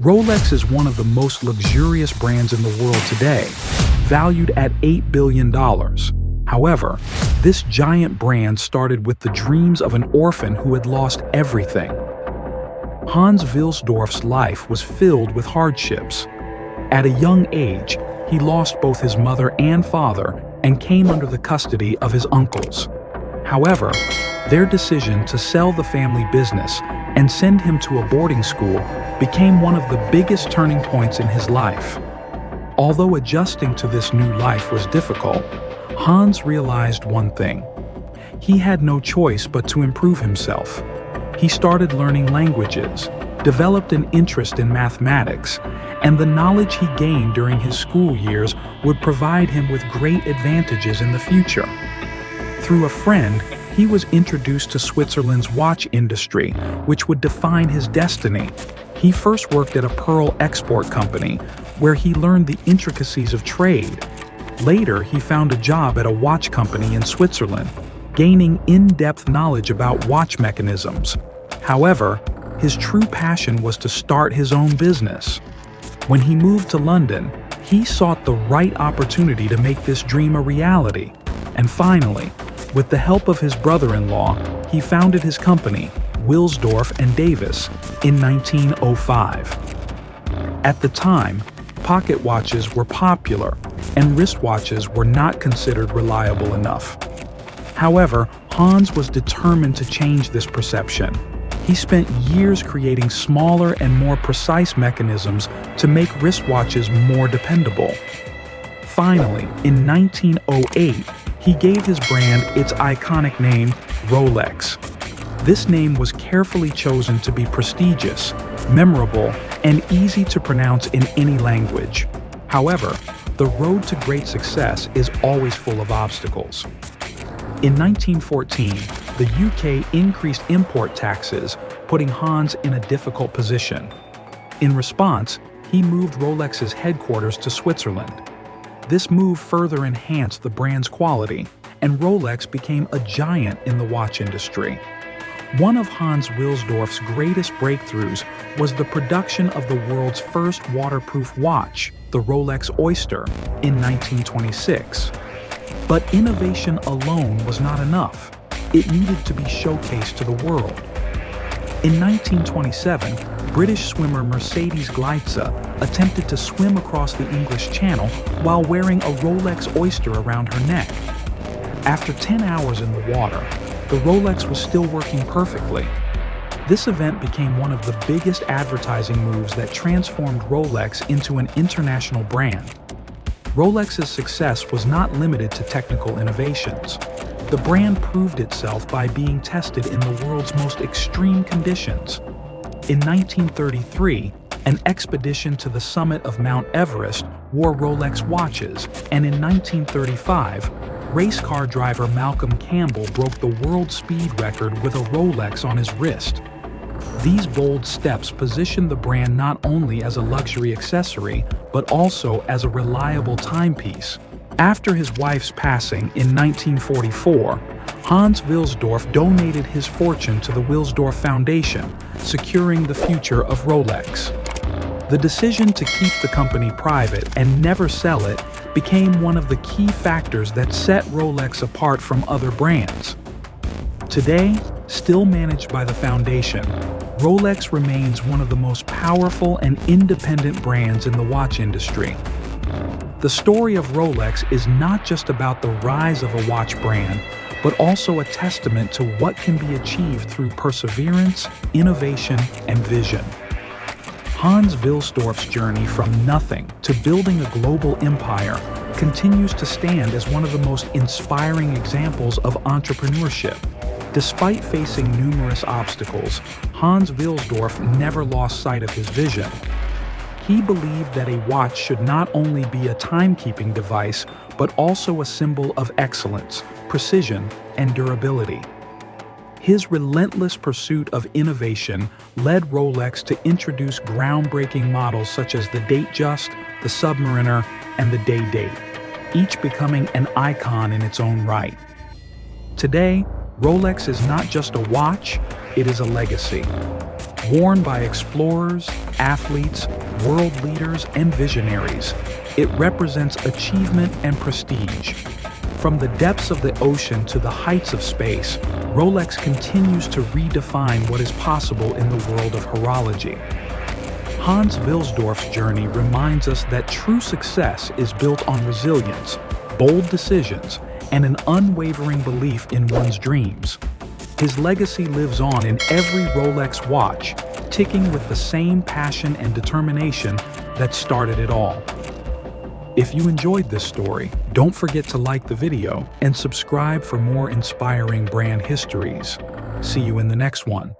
Rolex is one of the most luxurious brands in the world today, valued at $8 billion. However, this giant brand started with the dreams of an orphan who had lost everything. Hans Wilsdorf's life was filled with hardships. At a young age, he lost both his mother and father and came under the custody of his uncles. However, their decision to sell the family business and send him to a boarding school became one of the biggest turning points in his life. Although adjusting to this new life was difficult, Hans realized one thing. He had no choice but to improve himself. He started learning languages, developed an interest in mathematics, and the knowledge he gained during his school years would provide him with great advantages in the future. Through a friend, he was introduced to Switzerland's watch industry, which would define his destiny. He first worked at a pearl export company, where he learned the intricacies of trade. Later, he found a job at a watch company in Switzerland, gaining in-depth knowledge about watch mechanisms. However, his true passion was to start his own business. When he moved to London, he sought the right opportunity to make this dream a reality. And finally, with the help of his brother-in-law, he founded his company, Wilsdorf and Davis, in 1905. At the time, pocket watches were popular, and wristwatches were not considered reliable enough. However, Hans was determined to change this perception. He spent years creating smaller and more precise mechanisms to make wristwatches more dependable. Finally, in 1908, he gave his brand its iconic name, Rolex. This name was carefully chosen to be prestigious, memorable, and easy to pronounce in any language. However, the road to great success is always full of obstacles. In 1914, the UK increased import taxes, putting Hans in a difficult position. In response, he moved Rolex's headquarters to Switzerland. This move further enhanced the brand's quality, and Rolex became a giant in the watch industry. One of Hans Wilsdorf's greatest breakthroughs was the production of the world's first waterproof watch, the Rolex Oyster, in 1926. But innovation alone was not enough. It needed to be showcased to the world. In 1927, British swimmer Mercedes Gleitze attempted to swim across the English Channel while wearing a Rolex Oyster around her neck. After 10 hours in the water, the Rolex was still working perfectly. This event became one of the biggest advertising moves that transformed Rolex into an international brand. Rolex's success was not limited to technical innovations. The brand proved itself by being tested in the world's most extreme conditions. In 1933, an expedition to the summit of Mount Everest wore Rolex watches, and in 1935, race car driver Malcolm Campbell broke the world speed record with a Rolex on his wrist. These bold steps positioned the brand not only as a luxury accessory, but also as a reliable timepiece. After his wife's passing in 1944, Hans Wilsdorf donated his fortune to the Wilsdorf Foundation, securing the future of Rolex. The decision to keep the company private and never sell it became one of the key factors that set Rolex apart from other brands. Today, still managed by the foundation, Rolex remains one of the most powerful and independent brands in the watch industry. The story of Rolex is not just about the rise of a watch brand, but also a testament to what can be achieved through perseverance, innovation, and vision. Hans Wilsdorf's journey from nothing to building a global empire continues to stand as one of the most inspiring examples of entrepreneurship. Despite facing numerous obstacles, Hans Wilsdorf never lost sight of his vision. He believed that a watch should not only be a timekeeping device, but also a symbol of excellence, precision, and durability. His relentless pursuit of innovation led Rolex to introduce groundbreaking models such as the Datejust, the Submariner, and the Day-Date, each becoming an icon in its own right. Today, Rolex is not just a watch, it is a legacy. Worn by explorers, athletes, world leaders, and visionaries, it represents achievement and prestige. From the depths of the ocean to the heights of space, Rolex continues to redefine what is possible in the world of horology. Hans Wilsdorf's journey reminds us that true success is built on resilience, bold decisions, and an unwavering belief in one's dreams. His legacy lives on in every Rolex watch, ticking with the same passion and determination that started it all. If you enjoyed this story, don't forget to like the video and subscribe for more inspiring brand histories. See you in the next one.